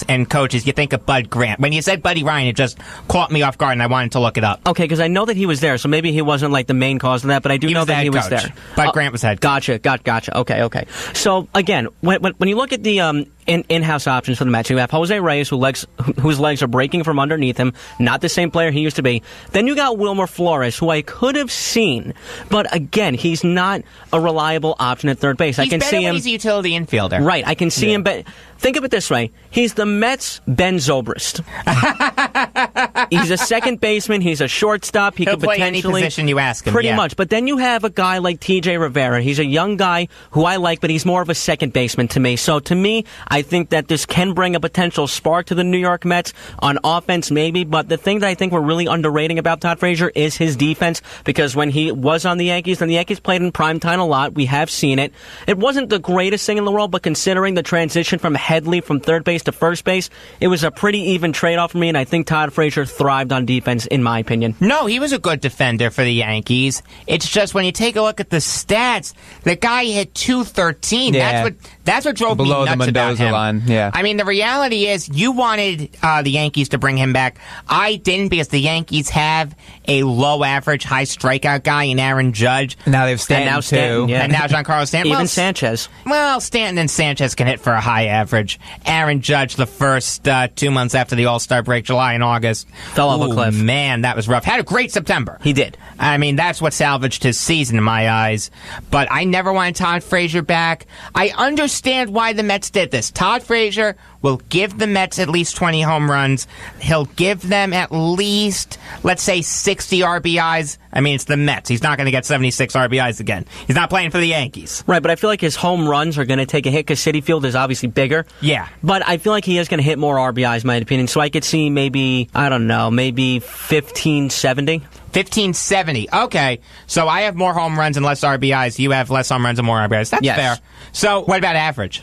and coaches, you think of Bud Grant. When you said Buddy Ryan, it just caught me off guard, and I wanted to look it up. Okay, because I know that he was there, so maybe he wasn't like the main cause of that, but I do know that he was there. Bud Grant was head coach. Gotcha. Okay. So, again, when you look at the in-house options for the Mets, you have Jose Reyes, whose legs are breaking from underneath him, not the same player he used to be. Then you got Wilmer Flores, who I could have seen, but again, he's not a reliable option at third base. He's better when he's a utility infielder. Right, I can see him, but think of it this way. He's the Mets' Ben Zobrist. He's a second baseman. He's a shortstop. He He'll could play potentially any position you ask him. Pretty much. But then you have a guy like T.J. Rivera. He's a young guy who I like, but he's more of a second baseman to me. So to me, I think that this can bring a potential spark to the New York Mets on offense, maybe. But the thing that I think we're really underrating about Todd Frazier is his defense, because when he was on the Yankees, and the Yankees played in primetime a lot, we have seen it. It wasn't the greatest thing in the world, but considering the transition from Headley from third base to first base, it was a pretty even trade-off for me, and I think Todd Frazier thrived on defense, in my opinion. No, he was a good defender for the Yankees. It's just when you take a look at the stats, the guy hit .213. Yeah. That's what drove below me nuts the Mendoza about him. line. Yeah. I mean, the reality is you wanted the Yankees to bring him back. I didn't, because the Yankees have a low-average, high strikeout guy in Aaron Judge. Now they have Stanton, too. Yeah. And now Giancarlo Stanton. Even Sanchez. Well, Stanton and Sanchez can hit for a high average. Aaron Judge, the first 2 months after the All-Star break, July and August, fell off a cliff. Man, that was rough. Had a great September. He did. I mean, that's what salvaged his season in my eyes. But I never wanted Todd Frazier back. I understand why the Mets did this. Todd Frazier will give the Mets at least 20 home runs. He'll give them at least, let's say, 60 RBIs. I mean, it's the Mets. He's not going to get 76 RBIs again. He's not playing for the Yankees. Right, but I feel like his home runs are going to take a hit because Citi Field is obviously bigger. Yeah. But I feel like he is going to hit more RBIs, in my opinion. So I could see maybe, I don't know, maybe 1570. 1570. Okay. So I have more home runs and less RBIs. You have less home runs and more RBIs. That's fair. So what about average?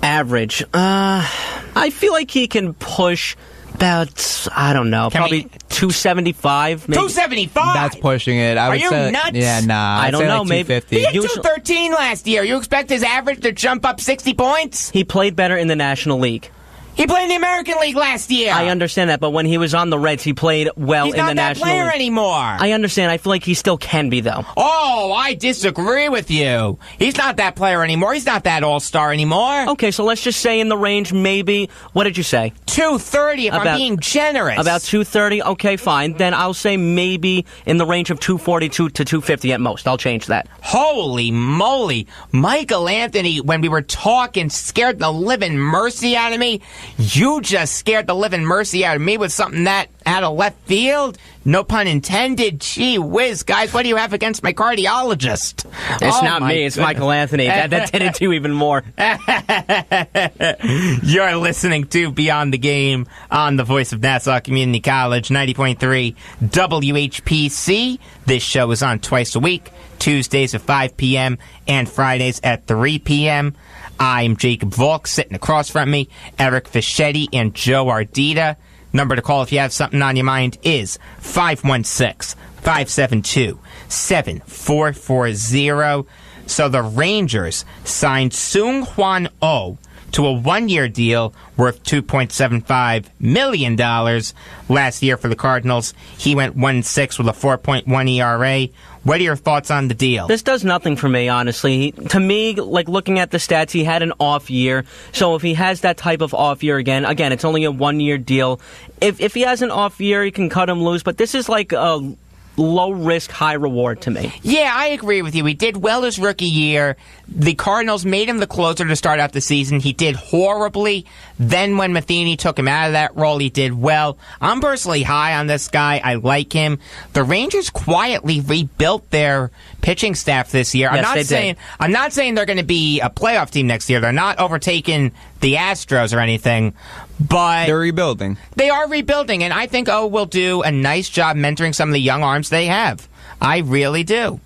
Average. I feel like he can push about, I don't know, probably 275. Maybe. 275? That's pushing it. Are you nuts? Yeah, nah. I don't know. Like maybe. He hit 213 last year. You expect his average to jump up 60 points? He played better in the National League. He played in the American League last year. I understand that, but when he was on the Reds, he played well in the National League. He's not that player anymore. I understand. I feel like he still can be, though. Oh, I disagree with you. He's not that player anymore. He's not that all-star anymore. Okay, so let's just say in the range, maybe, what did you say? 230, if I'm being generous. About 230? Okay, fine. Then I'll say maybe in the range of 242 to 250 at most. I'll change that. Holy moly. Michael Anthony, when we were talking, scared the living mercy out of me. You just scared the living mercy out of me with something that out of left field. No pun intended. Gee whiz, guys, what do you have against my cardiologist? It's not me. It's Michael Anthony. That did it to even more. You're listening to Beyond the Game on the Voice of Nassau Community College, 90.3 WHPC. This show is on twice a week, Tuesdays at 5 p.m. and Fridays at 3 p.m. I'm Jacob Volk. Sitting across from me, Eric Fischetti and Joe Ardita. Number to call if you have something on your mind is 516-572-7440. So the Rangers signed Seung Hwan Oh to a one-year deal worth $2.75 million. Last year for the Cardinals, he went 1-6 with a 4.1 ERA. What are your thoughts on the deal? This does nothing for me, honestly. To me, like looking at the stats, he had an off year. So if he has that type of off year again, it's only a one-year deal. If he has an off year, you can cut him loose. But this is like a low risk, high reward to me. Yeah, I agree with you. He did well his rookie year. The Cardinals made him the closer to start out the season. He did horribly. Then when Matheny took him out of that role, he did well. I'm personally high on this guy. I like him. The Rangers quietly rebuilt their pitching staff this year. Yes, I'm not saying they're going to be a playoff team next year. They're not overtaking the Astros or anything. But they're rebuilding. They are rebuilding, and I think will do a nice job mentoring some of the young arms they have. I really do.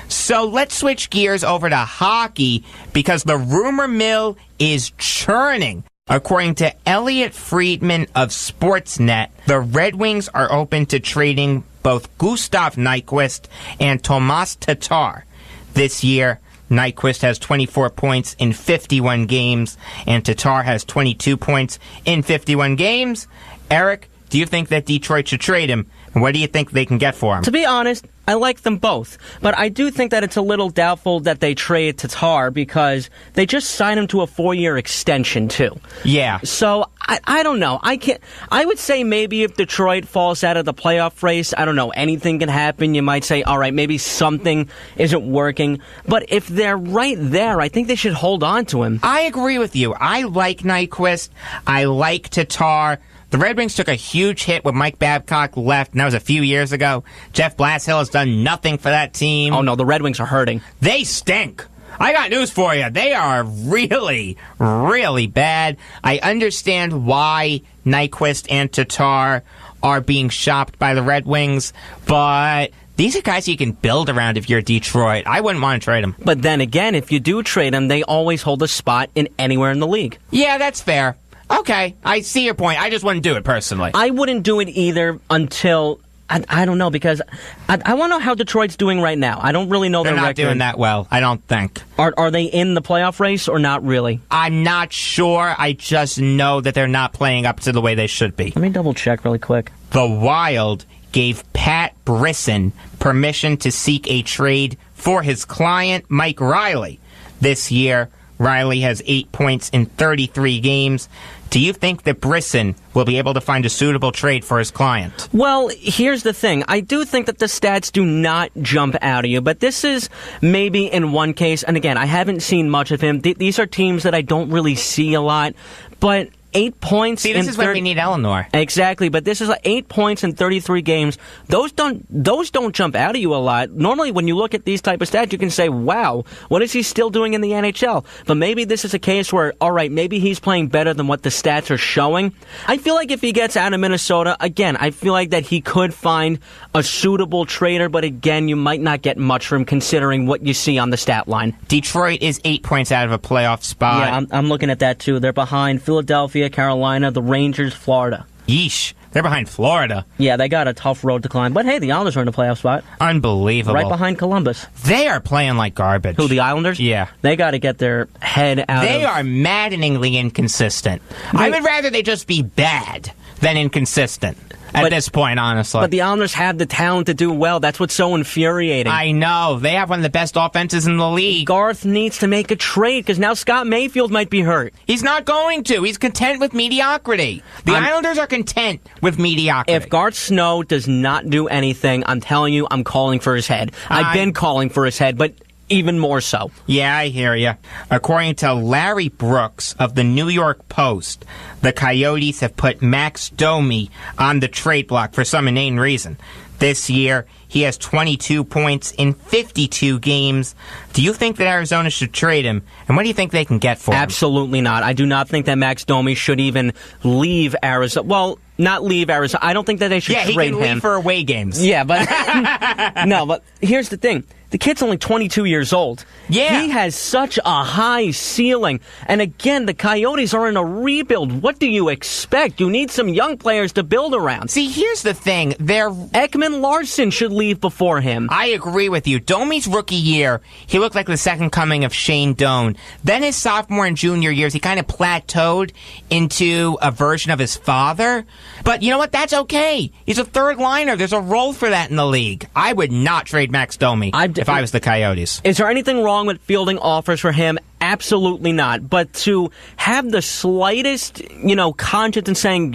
So let's switch gears over to hockey because the rumor mill is churning. According to Elliot Friedman of Sportsnet, the Red Wings are open to trading both Gustav Nyquist and Tomas Tatar this year. Nyquist has 24 points in 51 games, and Tatar has 22 points in 51 games. Eric, do you think that Detroit should trade him? And what do you think they can get for him? To be honest, I like them both. But I do think that it's a little doubtful that they trade Tatar because they just signed him to a 4-year extension, too. Yeah. So, I don't know. I would say maybe if Detroit falls out of the playoff race, I don't know, anything can happen. You might say, all right, maybe something isn't working. But if they're right there, I think they should hold on to him. I agree with you. I like Nyquist. I like Tatar. The Red Wings took a huge hit when Mike Babcock left, and that was a few years ago. Jeff Blashill has done nothing for that team. Oh, no, the Red Wings are hurting. They stink. I got news for you. They are really, really bad. I understand why Nyquist and Tatar are being shopped by the Red Wings, but these are guys you can build around if you're Detroit. I wouldn't want to trade them. But then again, if you do trade them, they always hold a spot in anywhere in the league. Yeah, that's fair. Okay, I see your point. I just wouldn't do it personally. I wouldn't do it either until... I don't know, because I want to know how Detroit's doing right now. I don't really know their record. They're not doing that well, I don't think. Are they in the playoff race or not really? I'm not sure. I just know that they're not playing up to the way they should be. Let me double check really quick. The Wild gave Pat Brisson permission to seek a trade for his client, Mike Riley. This year, Riley has 8 points in 33 games. Do you think that Brisson will be able to find a suitable trade for his client? Well, here's the thing. I do think that the stats do not jump out at you, but this is maybe in one case, and again, I haven't seen much of him. These are teams that I don't really see a lot, but 8 points. See, this is when we need Eleanor. Exactly, but this is like 8 points in 33 games. Those don't jump out at you a lot. Normally, when you look at these type of stats, you can say, "Wow, what is he still doing in the NHL?" But maybe this is a case where, all right, maybe he's playing better than what the stats are showing. I feel like if he gets out of Minnesota, again, I feel like that he could find a suitable trader. But again, you might not get much from considering what you see on the stat line. Detroit is 8 points out of a playoff spot. Yeah, I'm looking at that too. They're behind Philadelphia, Carolina, the Rangers, Florida. Yeesh. They're behind Florida. Yeah, they got a tough road to climb. But hey, the Islanders are in the playoff spot. Unbelievable. Right behind Columbus. They are playing like garbage. Who, the Islanders? Yeah. They got to get their head out They are maddeningly inconsistent. I would rather they just be bad than inconsistent. At this point, honestly. But the Islanders have the talent to do well. That's what's so infuriating. I know. They have one of the best offenses in the league. Garth needs to make a trade because now Scott Mayfield might be hurt. He's not going to. He's content with mediocrity. The Islanders are content with mediocrity. If Garth Snow does not do anything, I'm telling you, I'm calling for his head. I've been calling for his head, but even more so. Yeah, I hear you. According to Larry Brooks of the New York Post, the Coyotes have put Max Domi on the trade block for some inane reason. This year, he has 22 points in 52 games. Do you think that Arizona should trade him? And what do you think they can get for him? Absolutely not. I do not think that Max Domi should even leave Arizona. Well, not leave Arizona. I don't think that they should trade him. Yeah, he can leave for away games. Yeah, but... No, but here's the thing. The kid's only 22 years old. Yeah. He has such a high ceiling. And again, the Coyotes are in a rebuild. What do you expect? You need some young players to build around. See, here's the thing. Ekman Larson should leave before him. I agree with you. Domi's rookie year, he looked like the second coming of Shane Doan. Then his sophomore and junior years, he kind of plateaued into a version of his father. But you know what? That's okay. He's a third liner. There's a role for that in the league. I would not trade Max Domi if I was the Coyotes. Is there anything wrong with fielding offers for him? Absolutely not. But to have the slightest, conscience in saying,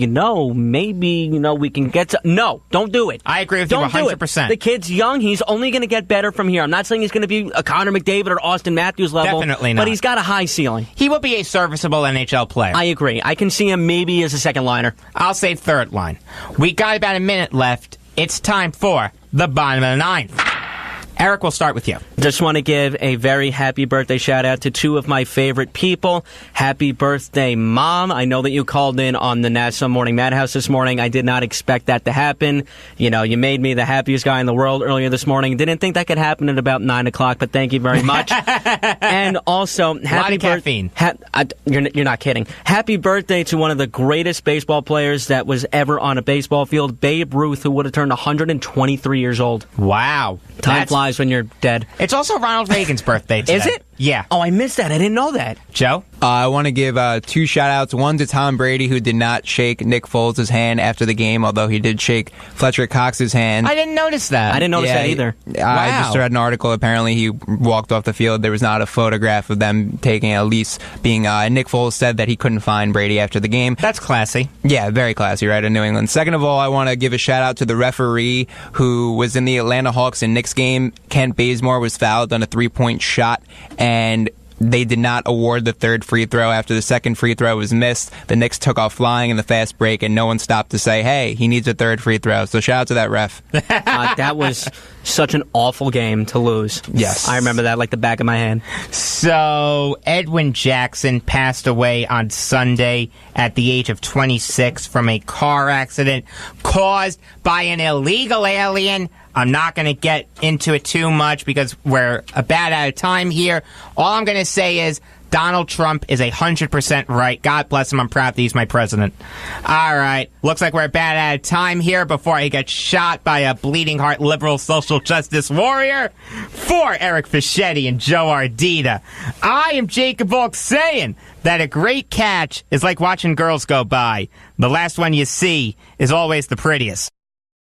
maybe, we can get to... No, don't do it. I agree with you 100%. The kid's young. He's only going to get better from here. I'm not saying he's going to be a Connor McDavid or Austin Matthews level. Definitely not. But he's got a high ceiling. He will be a serviceable NHL player. I agree. I can see him maybe as a second liner. I'll say third line. We got about a minute left. It's time for the bottom of the ninth. Eric, we'll start with you. Just want to give a very happy birthday shout out to two of my favorite people. Happy birthday, Mom. I know that you called in on the Nassau Morning Madhouse this morning. I did not expect that to happen. You made me the happiest guy in the world earlier this morning. Didn't think that could happen at about 9 o'clock, but thank you very much. And also, happy caffeine. You're not kidding. Happy birthday to one of the greatest baseball players that was ever on a baseball field, Babe Ruth, who would have turned 123 years old. Wow. Time flies realize when you're dead. It's also Ronald Reagan's birthday today. Is it? Yeah. Oh, I missed that. I didn't know that. Joe? I want to give 2 shout-outs. One to Tom Brady, who did not shake Nick Foles' hand after the game, although he did shake Fletcher Cox's hand. I didn't notice that. I didn't notice that either. I just read an article. Apparently, he walked off the field. There was not a photograph of them taking at least being... Nick Foles said that he couldn't find Brady after the game. That's classy. Yeah, very classy, right, in New England. Second of all, I want to give a shout-out to the referee who was in the Atlanta Hawks and Knicks game. Kent Bazemore was fouled on a 3-point shot, and they did not award the third free throw after the second free throw was missed. The Knicks took off flying in the fast break, and no one stopped to say, hey, he needs a third free throw. So shout out to that ref. That was such an awful game to lose. Yes. I remember that like the back of my hand. So, Edwin Jackson passed away on Sunday at the age of 26 from a car accident caused by an illegal alien. I'm not going to get into it too much because we're about out of time here. All I'm going to say is Donald Trump is 100% right. God bless him. I'm proud that he's my president. All right. Looks like we're about out of time here before I get shot by a bleeding heart liberal social justice warrior. For Eric Fischetti and Joe Ardita, I am Jacob Volk saying that a great catch is like watching girls go by. The last one you see is always the prettiest.